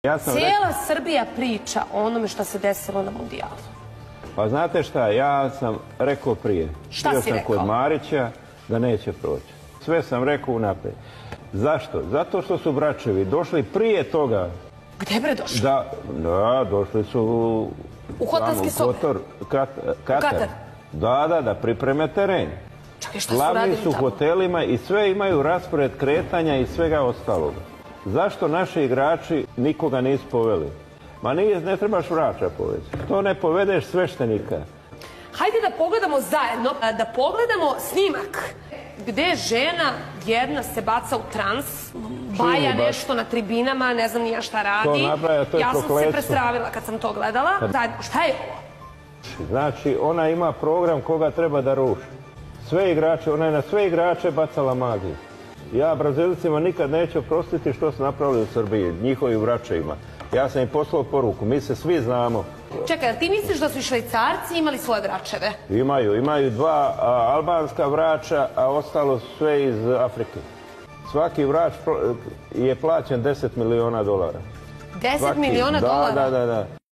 Cijela Srbija priča o onome što se desilo na mundijalu. Pa znate šta, ja sam rekao prije. Šta si rekao? Kod Marića da neće proći. Sve sam rekao unaprijed. Zašto? Zato što su Bračevi došli prije toga. Gde bre došli? Da, došli su u hotelski sobe. Katar. Da, pripreme teren. Čekaj, šta su radili tamo? Slavni su hotelima i sve imaju raspored kretanja i svega ostalog. Zašto naši igrači nikoga nisu poveli? Ma ne trebaš vraća povesti. To ne povedeš sveštenika. Hajde da pogledamo zajedno, da pogledamo snimak gde žena jedna se baca u trans, baja nešto na tribinama, ne znam ni ja šta radi. Ja sam se prestravila kad sam to gledala. Šta je ovo? Znači, ona ima program koga treba da ruši. Sve igrače, ona je na sve igrače bacala magiju. Ja Brazilcima nikad neću oprostiti što su napravili u Srbiji, njihovim vraćajima. Ja sam im poslao poruku, mi se svi znamo. Čekaj, ti misliš da su i Švajcarci imali svoje vračeve? Imaju dva albanska vrača, a ostalo sve iz Afrike. Svaki vrač je plaćen $10 miliona. $10 miliona? Da.